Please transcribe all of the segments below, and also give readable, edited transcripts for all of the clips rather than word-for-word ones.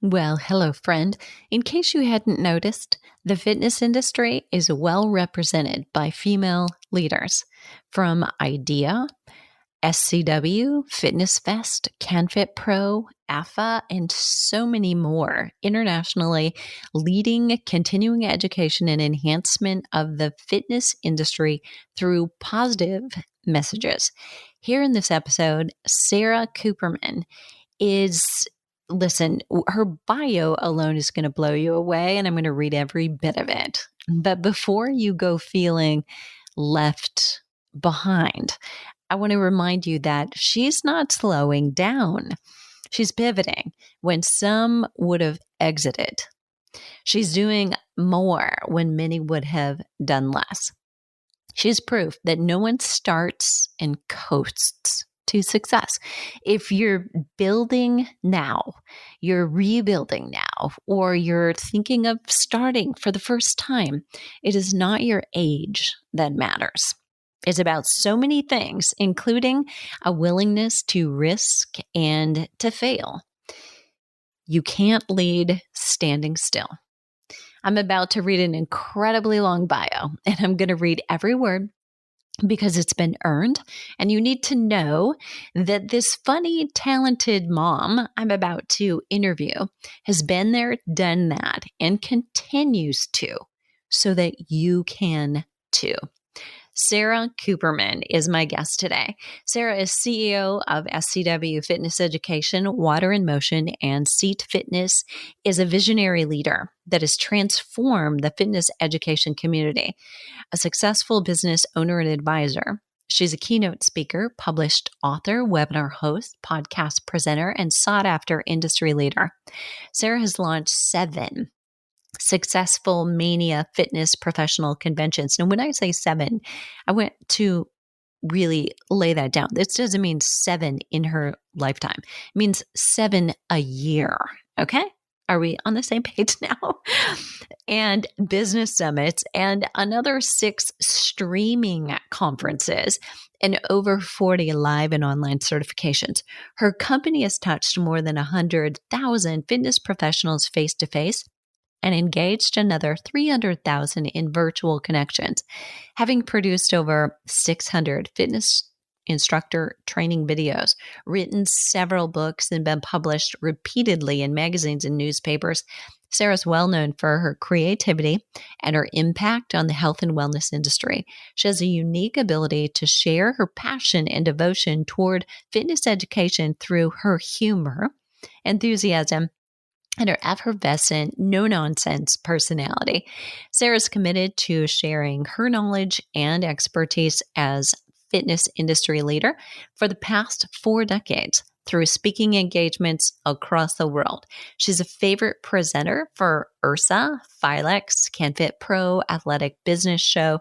Well, hello, friend. In case you hadn't noticed, the fitness industry is well represented by female leaders. From IDEA, SCW, FitnessFest, Canfitpro, AFAA, and so many more internationally leading continuing education and enhancement of the fitness industry through positive messages. Here in this episode, Sara Kooperman is listen, her bio alone is going to blow you away, and I'm going to read every bit of it. But before you go feeling left behind, I want to remind you that she's not slowing down. She's pivoting when some would have exited. She's doing more when many would have done less. She's proof that no one starts and coasts to success. If you're building now, you're rebuilding now, or you're thinking of starting for the first time, it is not your age that matters. It's about so many things, including a willingness to risk and to fail. You can't lead standing still. I'm about to read an incredibly long bio, and I'm going to read every word because it's been earned. And you need to know that this funny, talented mom I'm about to interview has been there, done that, and continues to, so that you can too. Sara Kooperman is my guest today. Sara is CEO of SCW Fitness Education, Water in Motion, and Seat Fitness is a visionary leader that has transformed the fitness education community. A successful business owner and advisor, she's a keynote speaker, published author, webinar host, podcast presenter, and sought-after industry leader. Sara has launched 7 successful Mania fitness professional conventions. And when I say 7, I want to really lay that down. This doesn't mean 7 in her lifetime. It means 7 a year. Okay? Are we on the same page now? And business summits and another 6 streaming conferences and over 40 live and online certifications. Her company has touched more than 100,000 fitness professionals face-to-face and engaged another 300,000 in virtual connections, having produced over 600 fitness instructor training videos, written several books, and been published repeatedly in magazines and newspapers. Sara's well known for her creativity and her impact on the health and wellness industry. She has a unique ability to share her passion and devotion toward fitness education through her humor, enthusiasm, and her effervescent, no-nonsense personality. Sara's committed to sharing her knowledge and expertise as fitness industry leader for the past 4 decades through speaking engagements across the world. She's a favorite presenter for IRSA, Filex, Canfitpro, Athletic Business Show,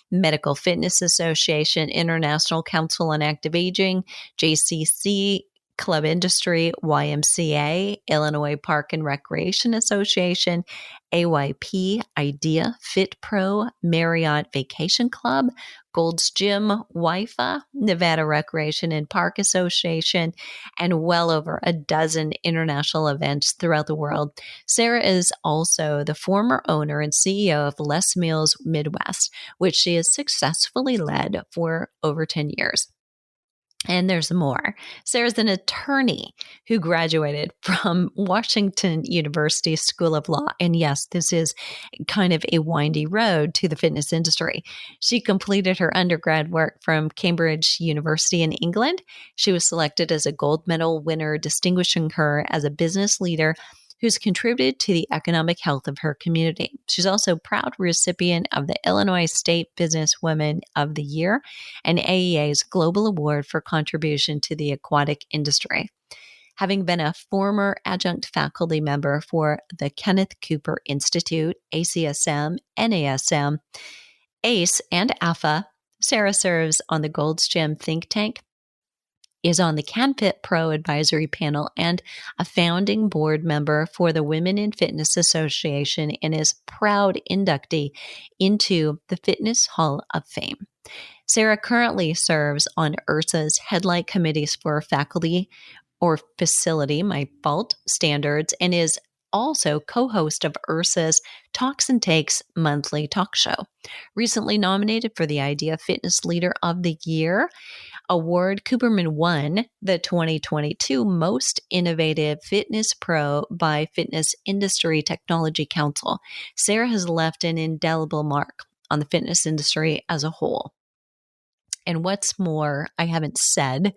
Medical Fitness Association, International Council on Active Aging, JCC, Club Industry, YMCA, Illinois Park and Recreation Association, AYP, IDEA, FitPro, Marriott Vacation Club, Gold's Gym, WIFA, Nevada Recreation and Park Association, and well over a dozen international events throughout the world. Sara is also the former owner and CEO of Les Mills Midwest, which she has successfully led for over 10 years. And there's more. Sara's an attorney who graduated from Washington University School of Law. And yes, this is kind of a windy road to the fitness industry. She completed her undergrad work from Cambridge University in England. She was selected as a gold medal winner, distinguishing her as a business leader who's contributed to the economic health of her community. She's also a proud recipient of the Illinois State Businesswoman of the Year and AEA's Global Award for contribution to the aquatic industry. Having been a former adjunct faculty member for the Kenneth Cooper Institute, ACSM, NASM, ACE, and AFAA, Sara serves on the Gold's Gym think tank, is on the Canfitpro advisory panel, and a founding board member for the Women in Fitness Association, and is proud inductee into the Fitness Hall of Fame. Sara currently serves on IRSA's headlight committees for faculty or facility, standards, and is also co-host of Ursa's Talks and Takes monthly talk show. Recently nominated for the Idea Fitness Leader of the Year award, Kooperman won the 2022 Most Innovative Fitness Pro by Fitness Industry Technology Council. Sara has left an indelible mark on the fitness industry as a whole. And what's more, I haven't said,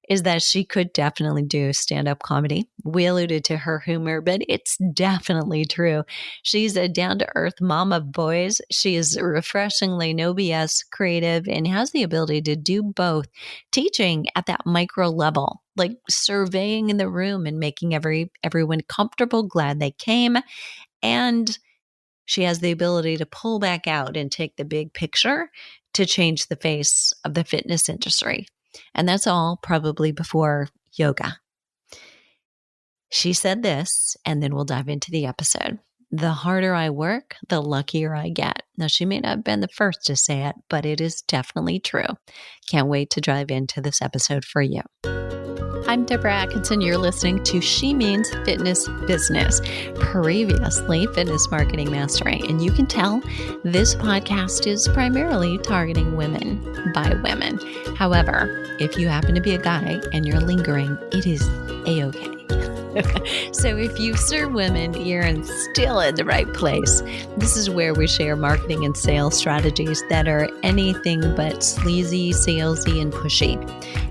is that she could definitely do stand-up comedy. We alluded to her humor, but it's definitely true. She's a down-to-earth mom of boys. She is refreshingly no BS creative and has the ability to do both, teaching at that micro level, like surveying in the room and making everyone comfortable, glad they came, and she has the ability to pull back out and take the big picture to change the face of the fitness industry. And that's all probably before yoga. She said this, and then we'll dive into the episode. The harder I work, the luckier I get. Now, she may not have been the first to say it, but it is definitely true. Can't wait to dive into this episode for you. I'm Deborah Atkinson. You're listening to She Means Fitness Business, previously Fitness Marketing Mastery. And you can tell this podcast is primarily targeting women by women. However, if you happen to be a guy and you're lingering, it is A-okay. So if you serve women, you're still in the right place. This is where we share marketing and sales strategies that are anything but sleazy, salesy, and pushy.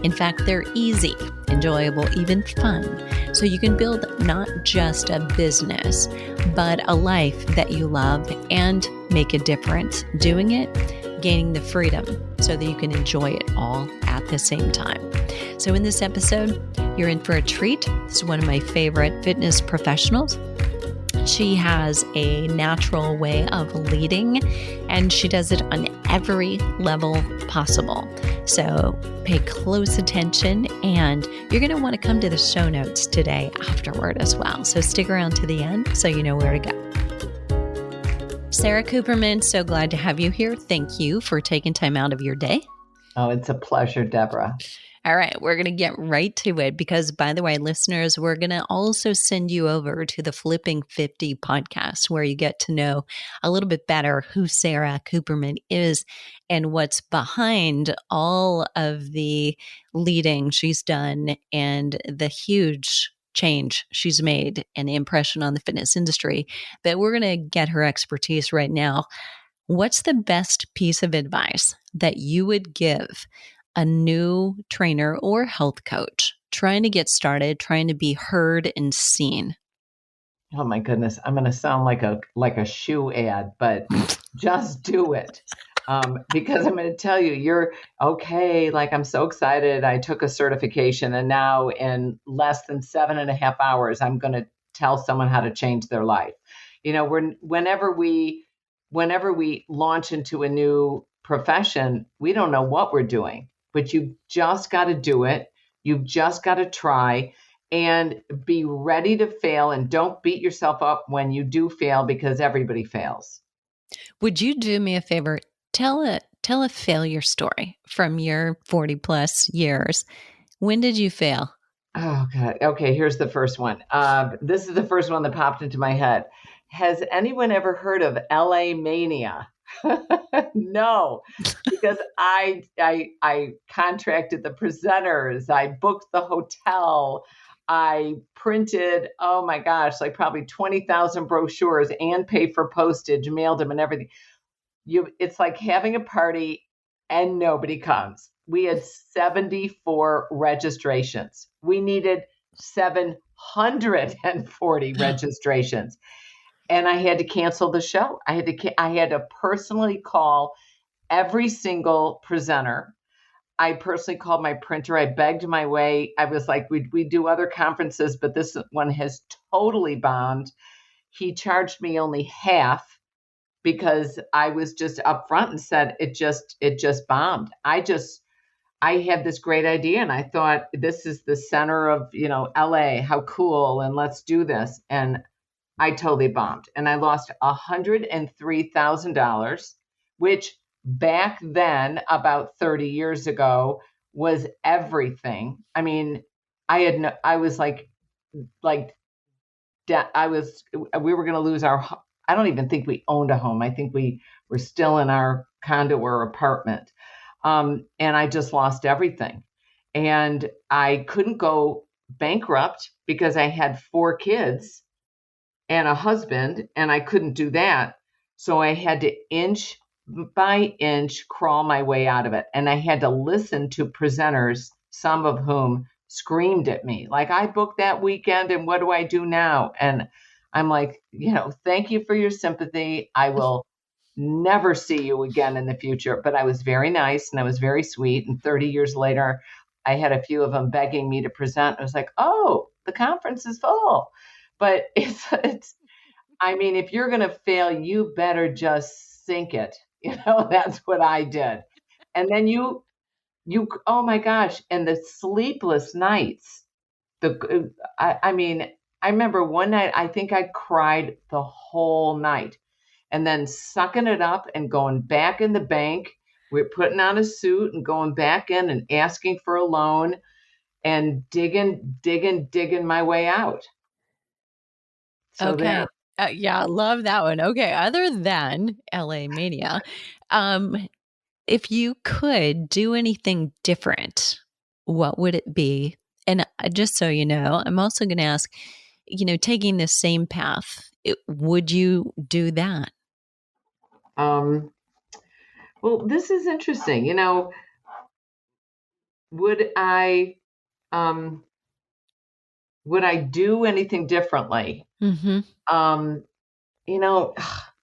In fact, they're easy, enjoyable, even fun. So you can build not just a business, but a life that you love and make a difference doing it, gaining the freedom so that you can enjoy it all at the same time. So in this episode, you're in for a treat. This is one of my favorite fitness professionals. She has a natural way of leading, and she does it on every level possible. So pay close attention, and you're going to want to come to the show notes today afterward as well. So stick around to the end so you know where to go. Sara Kooperman, so glad to have you here. Thank you for taking time out of your day. Oh, it's a pleasure, Deborah. All right, we're going to get right to it because, by the way, listeners, we're going to also send you over to the Flipping 50 podcast where you get to know a little bit better who Sara Kooperman is and what's behind all of the leading she's done and the huge change she's made and impression on the fitness industry. But we're going to get her expertise right now. What's the best piece of advice that you would give a new trainer or health coach trying to get started, trying to be heard and seen? Oh my goodness, I'm going to sound like a shoe ad, but just do it. Because I'm going to tell you, you're okay. Like, I'm so excited. I took a certification, and now in less than 7.5 hours, I'm going to tell someone how to change their life. You know, whenever we launch into a new profession, we don't know what we're doing. But you just got to do it. You've just got to try and be ready to fail, and don't beat yourself up when you do fail, because everybody fails. Would you do me a favor? Tell a failure story from your 40 plus years. When did you fail? Oh God. Okay. Here's the first one. This is the first one that popped into my head. Has anyone ever heard of LA Mania? No, because I contracted the presenters, I booked the hotel, I printed, oh my gosh, like probably 20,000 brochures and paid for postage, mailed them and everything. It's like having a party and nobody comes. We had 74 registrations. We needed 740 registrations. And I had to cancel the show. I had to personally call every single presenter. I personally called my printer. I begged my way. I was like, we do other conferences, but this one has totally bombed. He charged me only half because I was just upfront and said it just bombed. I had this great idea, and I thought, this is the center of, LA. How cool, and let's do this. And I totally bombed, and I lost $103,000, which back then, about 30 years ago, was everything. I mean, I was like we were going to lose I don't even think we owned a home. I think we were still in our condo or apartment. And I just lost everything. And I couldn't go bankrupt because I had 4 kids and a husband, and I couldn't do that. So I had to inch by inch crawl my way out of it. And I had to listen to presenters, some of whom screamed at me, like, I booked that weekend and what do I do now? And I'm like, thank you for your sympathy. I will never see you again in the future. But I was very nice and I was very sweet. And 30 years later, I had a few of them begging me to present. I was like, oh, the conference is full. But I mean, if you're going to fail, you better just sink it. That's what I did. And then oh my gosh. And the sleepless nights, I mean, I remember one night, I think I cried the whole night, and then sucking it up and going back in the bank. We're putting on a suit and going back in and asking for a loan and digging my way out. So okay. Yeah, I love that one. Okay. Other than LA Mania, if you could do anything different, what would it be? And just so you know, I'm also going to ask, taking the same path, would you do that? Well, this is interesting. Would I do anything differently? Mm-hmm.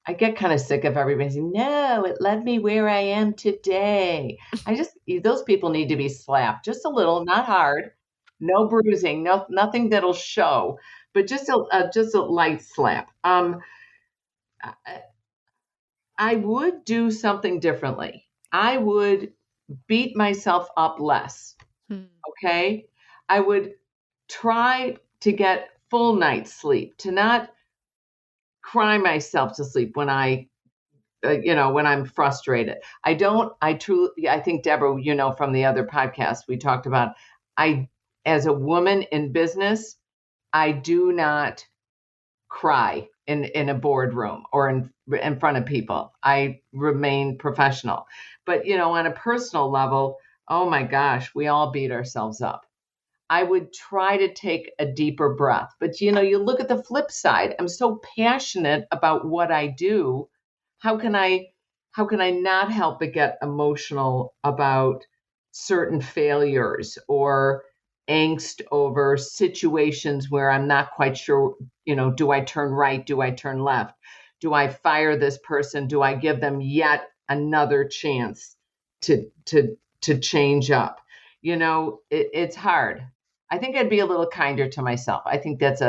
I get kind of sick of everybody saying, no, it led me where I am today. Those people need to be slapped just a little, not hard, no bruising, nothing that'll show, but just a light slap. I would do something differently. I would beat myself up less. Okay. I would try to get full night's sleep, to not cry myself to sleep when when I'm frustrated. I think, Deborah, from the other podcast we talked about, as a woman in business, I do not cry in a boardroom or in front of people. I remain professional. But, on a personal level, oh my gosh, we all beat ourselves up. I would try to take a deeper breath. But, you look at the flip side. I'm so passionate about what I do. How can I not help but get emotional about certain failures or angst over situations where I'm not quite sure, do I turn right? Do I turn left? Do I fire this person? Do I give them yet another chance to change up? It's hard. I think I'd be a little kinder to myself. I think this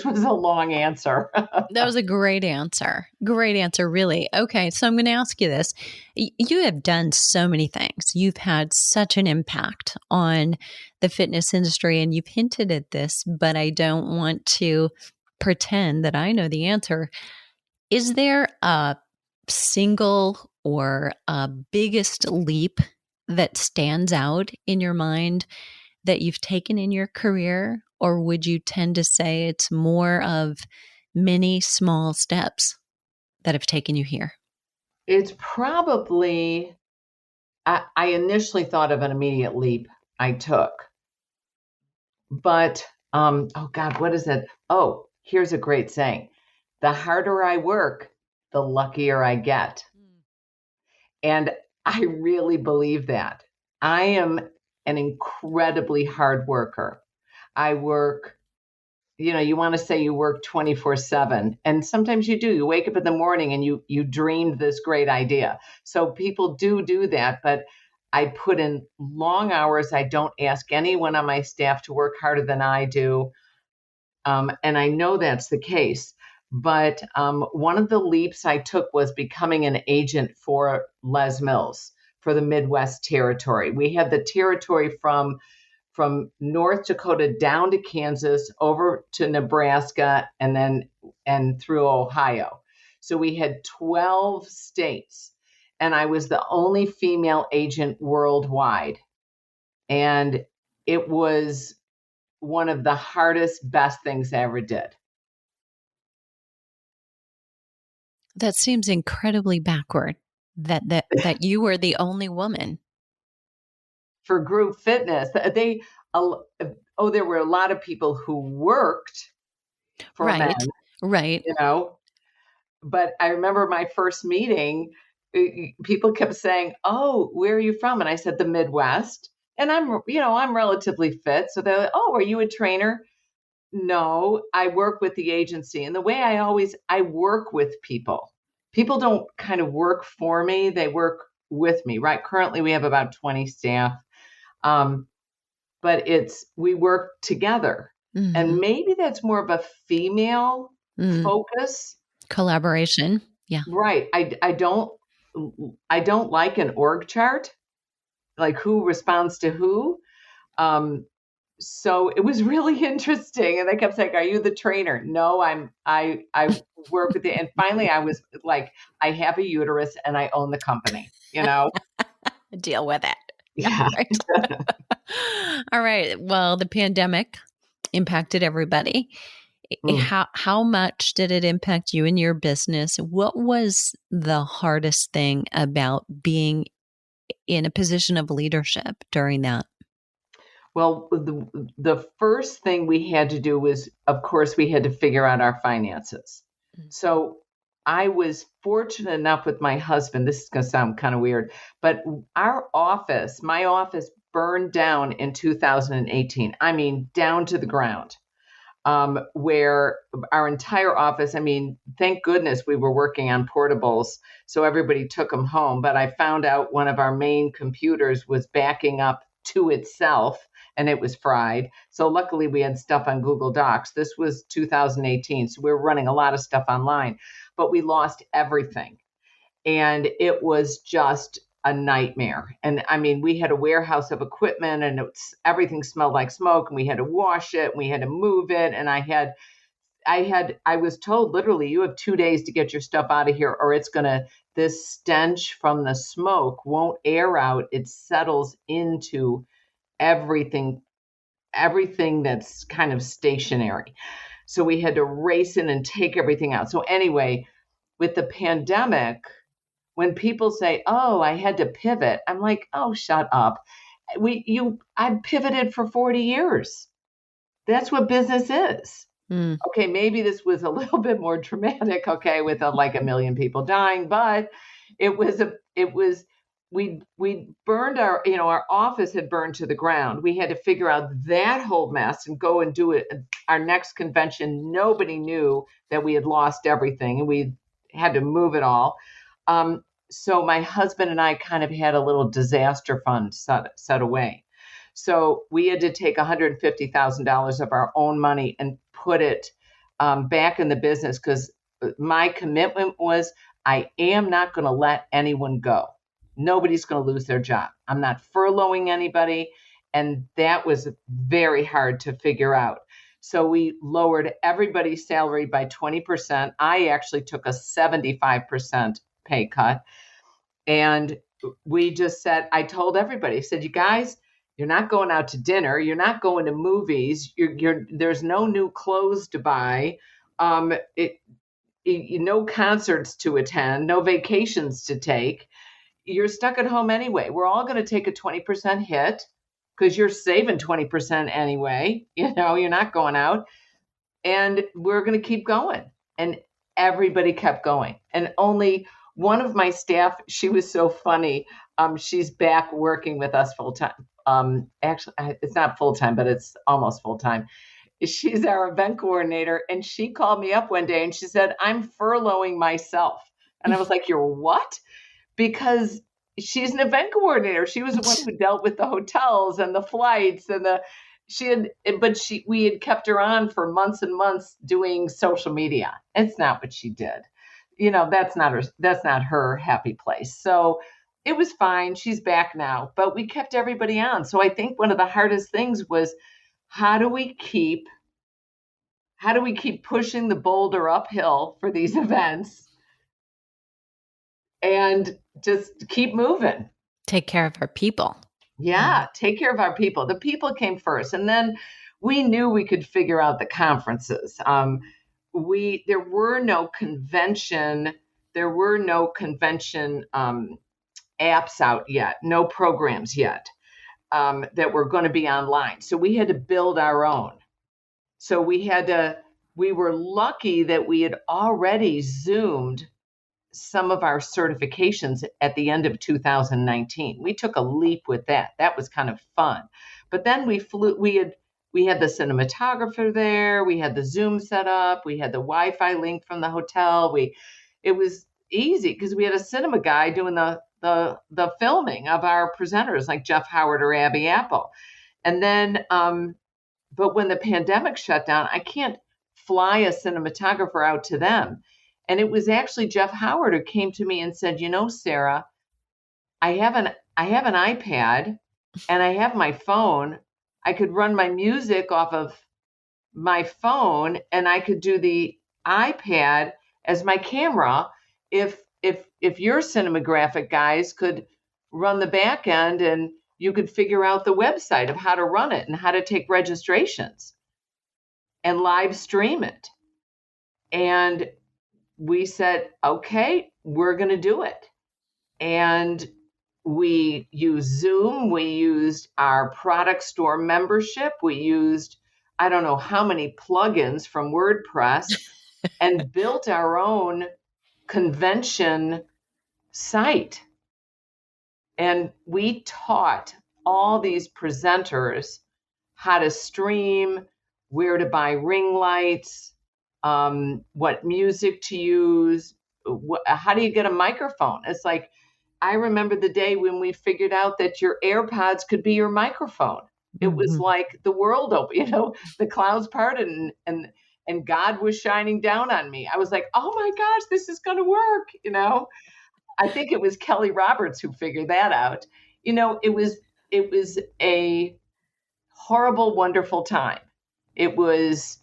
was a long answer. That was a great answer. Great answer, really. Okay, so I'm going to ask you this. You have done so many things. You've had such an impact on the fitness industry, and you've hinted at this, but I don't want to pretend that I know the answer. Is there a single or a biggest leap that stands out in your mind that you've taken in your career? Or would you tend to say it's more of many small steps that have taken you here? It's probably, I initially thought of an immediate leap I took. But, oh God, what is it? Oh, here's a great saying. The harder I work, the luckier I get. And I really believe that. I am an incredibly hard worker. I work, you want to say you work 24/7, and sometimes you do. You wake up in the morning and you dreamed this great idea. So people do that, but I put in long hours. I don't ask anyone on my staff to work harder than I do. And I know that's the case. But one of the leaps I took was becoming an agent for Les Mills for the Midwest territory. We had the territory from North Dakota down to Kansas, over to Nebraska, and through Ohio. So we had 12 states, and I was the only female agent worldwide. And it was one of the hardest, best things I ever did. That seems incredibly backward that you were the only woman. For group fitness, there were a lot of people who worked for men, Right. But I remember my first meeting, people kept saying, "Oh, where are you from?" And I said, "The Midwest." And I'm relatively fit. So they're like, "Oh, are you a trainer?" No, I work with the agency. And the way I work with people. People don't kind of work for me. They work with me, right? Currently we have about 20 staff. But we work together. Mm-hmm. And maybe that's more of a female focus. Collaboration. Yeah. Right. I don't like an org chart, like who responds to who. So it was really interesting. And they kept saying, "Are you the trainer?" No, I work with it. And finally I was like, I have a uterus and I own the company, Deal with it. Yeah. Right. All right. Well, the pandemic impacted everybody. How much did it impact you and your business? What was the hardest thing about being in a position of leadership during that? Well, the first thing we had to do was, of course, we had to figure out our finances. So I was fortunate enough with my husband. This is going to sound kind of weird, but my office burned down in 2018. I mean, down to the ground. Where our entire office, thank goodness we were working on portables, so everybody took them home. But I found out one of our main computers was backing up to itself and it was fried. So luckily we had stuff on Google Docs. This was 2018. So we were running a lot of stuff online, but we lost everything. And it was just a nightmare. And we had a warehouse of equipment and everything smelled like smoke and we had to wash it and we had to move it. And I was told literally, you have 2 days to get your stuff out of here or this stench from the smoke won't air out. It settles into everything that's kind of stationary. So we had to race in and take everything out. So anyway, with the pandemic, when people say, "Oh, I had to pivot," I'm like, "Oh, shut up. I pivoted for 40 years. That's what business is." Okay, maybe this was a little bit more dramatic, okay, with like 1 million people dying, but we burned our office had burned to the ground. We had to figure out that whole mess and go and do it. Our next convention, nobody knew that we had lost everything and we had to move it all. So my husband and I kind of had a little disaster fund set away. So we had to take $150,000 of our own money and put it back in the business because my commitment was I am not going to let anyone go. Nobody's going to lose their job. I'm not furloughing anybody. And that was very hard to figure out. So we lowered everybody's salary by 20%. I actually took a 75% pay cut. And we just said, I told everybody, I said, "You guys, you're not going out to dinner. You're not going to movies. There's no new clothes to buy. No concerts to attend, no vacations to take. You're stuck at home anyway. We're all going to take a 20% hit because you're saving 20% anyway. You're not going out. And we're going to keep going." And everybody kept going. And only one of my staff, she was so funny. She's back working with us full time. Actually, it's not full time, but it's almost full time. She's our event coordinator. And she called me up one day and she said, "I'm furloughing myself." And I was like, "You're what?" Because she's an event coordinator. She was the one who dealt with the hotels and the flights and we had kept her on for months and months doing social media. It's not what she did. That's not her happy place. So it was fine. She's back now, but we kept everybody on. So I think one of the hardest things was how do we keep pushing the boulder uphill for these events and just keep moving. Take care of our people. Yeah, take care of our people. The people came first. And then we knew we could figure out the conferences. There were no convention apps out yet, no programs yet that were going to be online. So we had to build our own. So we were lucky that we had already Zoomed some of our certifications at the end of 2019. We took a leap with that. That was kind of fun. But then we had the cinematographer there, we had the Zoom set up, we had the Wi-Fi link from the hotel. It was easy because we had a cinema guy doing the filming of our presenters like Jeff Howard or Abby Apple. And then but when the pandemic shut down, I can't fly a cinematographer out to them. And it was actually Jeff Howard who came to me and said, Sarah, I have an iPad and I have my phone. I could run my music off of my phone and I could do the iPad as my camera if your cinematographic guys could run the back end and you could figure out the website of how to run it and how to take registrations and live stream it. And we said, okay, we're going to do it. And we used Zoom. We used our product store membership. We used, I don't know how many plugins from WordPress and built our own convention site. And we taught all these presenters how to stream, where to buy ring lights, what music to use, how do you get a microphone? It's like, I remember the day when we figured out that your AirPods could be your microphone. It was like the world opened, the clouds parted and God was shining down on me. I was like, oh my gosh, this is going to work. I think it was Kelly Roberts who figured that out. It was a horrible, wonderful time. It was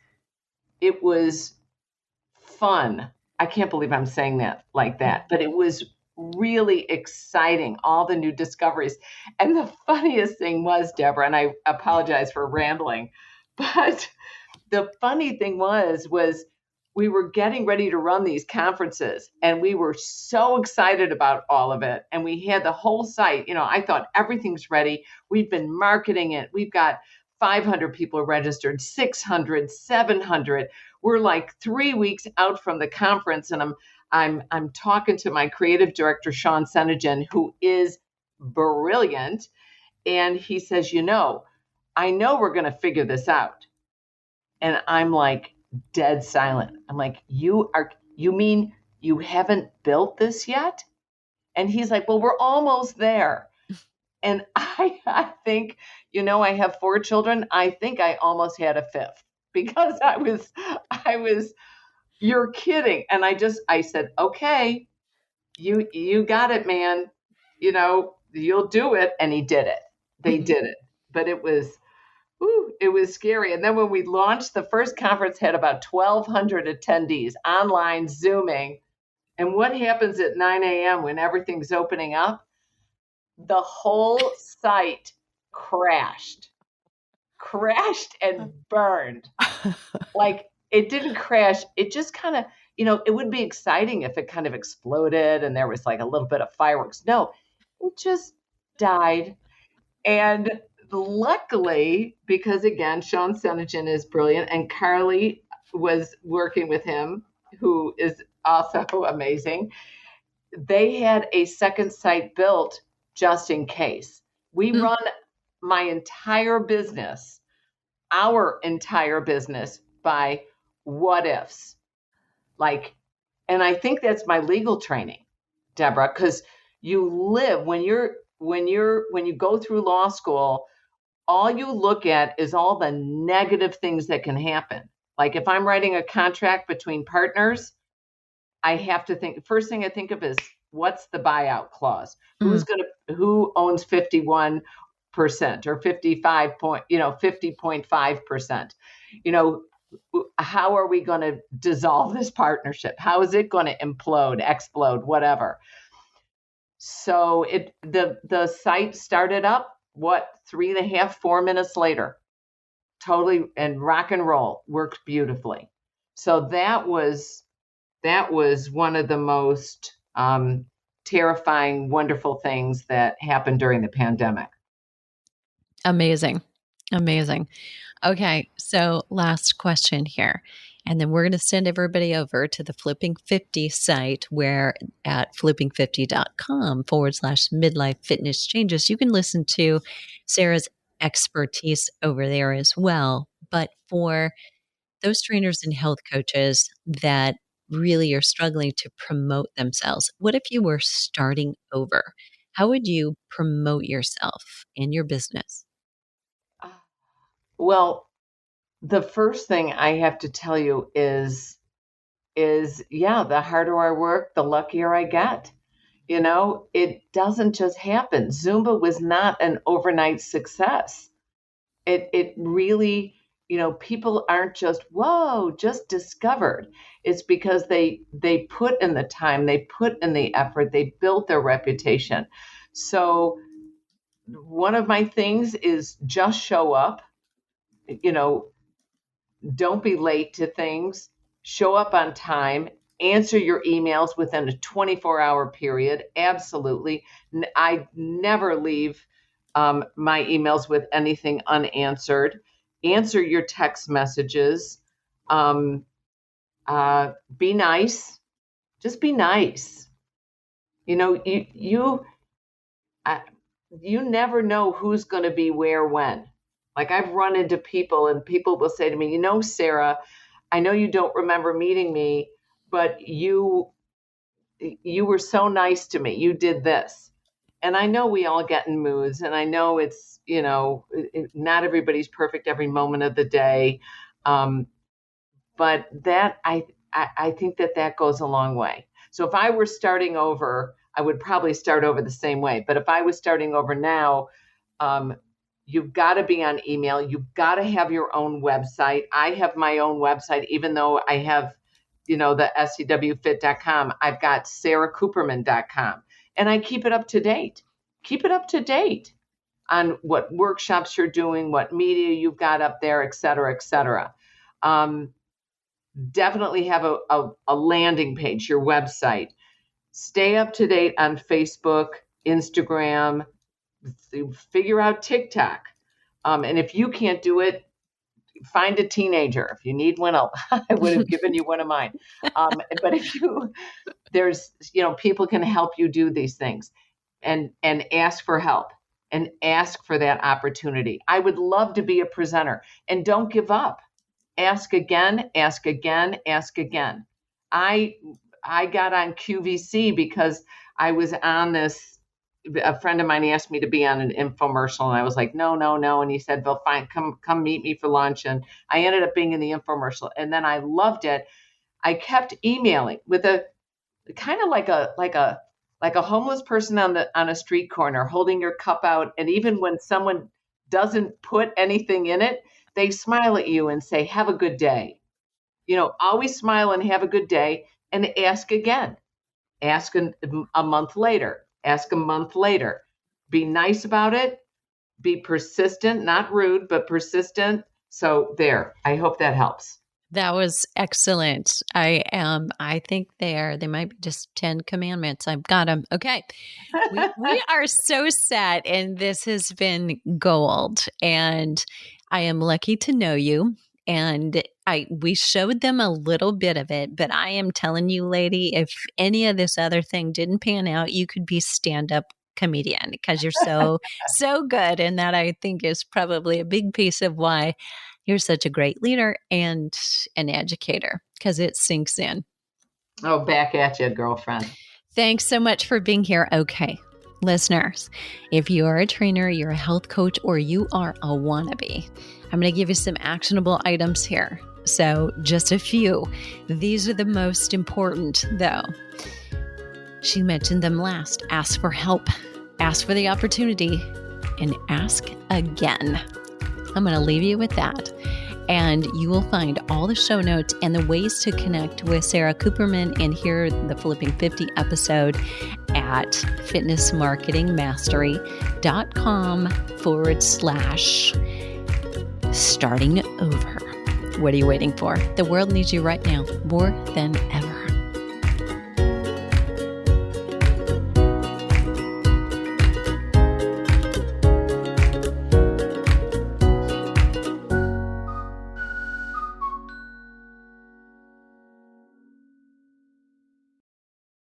fun. I can't believe I'm saying that like that, but it was really exciting, all the new discoveries. And the funniest thing was, Deborah, and I apologize for rambling, but the funny thing was we were getting ready to run these conferences and we were so excited about all of it. And we had the whole site, I thought everything's ready. We've been marketing it. We've got 500 people registered, 600, 700. We're like 3 weeks out from the conference, and I'm talking to my creative director, Sean Senegan, who is brilliant. And he says, I know we're going to figure this out. And I'm like dead silent. I'm like, you mean you haven't built this yet? And he's like, well, we're almost there. And I think, I have 4 children. I think I almost had a 5th because I was, you're kidding. And I said, okay, you got it, man. You'll do it. And he did it. They did it. But it was scary. And then when we launched, the first conference had about 1,200 attendees online, Zooming. And what happens at 9 a.m. when everything's opening up? The whole site crashed and burned. Like, it didn't crash. It just kind of, it would be exciting if it kind of exploded and there was like a little bit of fireworks. No, it just died. And luckily, because again, Sean Senegan is brilliant and Carly was working with him, who is also amazing. They had a second site built just in case. We run our entire business by what ifs. And I think that's my legal training, Deborah, because you live when you go through law school, all you look at is all the negative things that can happen. Like if I'm writing a contract between partners, I have to think, first thing I think of is, what's the buyout clause? Who owns 51% or 50.5%? How are we going to dissolve this partnership? How is it going to implode, explode, whatever? So the site started up, 3.5, 4 minutes later. totally, and rock and roll worked beautifully. So that was one of the most terrifying, wonderful things that happened during the pandemic. Amazing. Amazing. Okay. So last question here. And then we're going to send everybody over to the Flipping 50 site, where at flipping50.com/midlife fitness changes, you can listen to Sara's expertise over there as well. But for those trainers and health coaches that really are struggling to promote themselves, what if you were starting over? How would you promote yourself in your business? Well, the first thing I have to tell you is yeah, the harder I work, the luckier I get. It doesn't just happen. Zumba was not an overnight success. It really, people aren't just, whoa, just discovered. It's because they put in the time, they put in the effort, they built their reputation. So one of my things is just show up. Don't be late to things. Show up on time. Answer your emails within a 24-hour period. Absolutely. I never leave my emails with anything unanswered. Answer your text messages. Be nice. Just be nice. You never know who's going to be where when. Like, I've run into people, and people will say to me, Sara, I know you don't remember meeting me, but you were so nice to me. You did this. And I know we all get in moods, and I know it's, not everybody's perfect every moment of the day. But that, I think that goes a long way. So if I were starting over, I would probably start over the same way. But if I was starting over now, you've got to be on email. You've got to have your own website. I have my own website, even though I have, the scwfit.com. I've got sarakooperman.com. And I keep it up to date. Keep it up to date on what workshops you're doing, what media you've got up there, et cetera, et cetera. Definitely have a landing page, your website. Stay up to date on Facebook, Instagram, figure out TikTok. And if you can't do it, find a teenager. If you need one, I would have given you one of mine. But people can help you do these things, and ask for help and ask for that opportunity. I would love to be a presenter, and don't give up. Ask again, ask again, ask again. I got on QVC because I was on this. A friend of mine asked me to be on an infomercial, and I was like, no. And he said, well, fine, come meet me for lunch. And I ended up being in the infomercial, and then I loved it. I kept emailing with a kind of like a homeless person on a street corner holding your cup out. And even when someone doesn't put anything in it, they smile at you and say, have a good day. Always smile and have a good day, and ask again. Ask a month later. Ask a month later. Be nice about it. Be persistent, not rude, but persistent. So there, I hope that helps. That was excellent. I think they might be just 10 commandments. I've got them. Okay. We are so set, and this has been gold, and I am lucky to know you. And we showed them a little bit of it, but I am telling you, lady, if any of this other thing didn't pan out, you could be stand-up comedian, because you're so good. And that, I think, is probably a big piece of why you're such a great leader and an educator, because it sinks in. Oh, back at you, girlfriend. Thanks so much for being here. Okay. Listeners, if you are a trainer, you're a health coach, or you are a wannabe, I'm going to give you some actionable items here. So just a few. These are the most important, though. She mentioned them last. Ask for help, ask for the opportunity, and ask again. I'm going to leave you with that. And you will find all the show notes and the ways to connect with Sara Kooperman and hear the Flipping 50 episode at fitnessmarketingmastery.com/. starting over. What are you waiting for? The world needs you right now more than ever.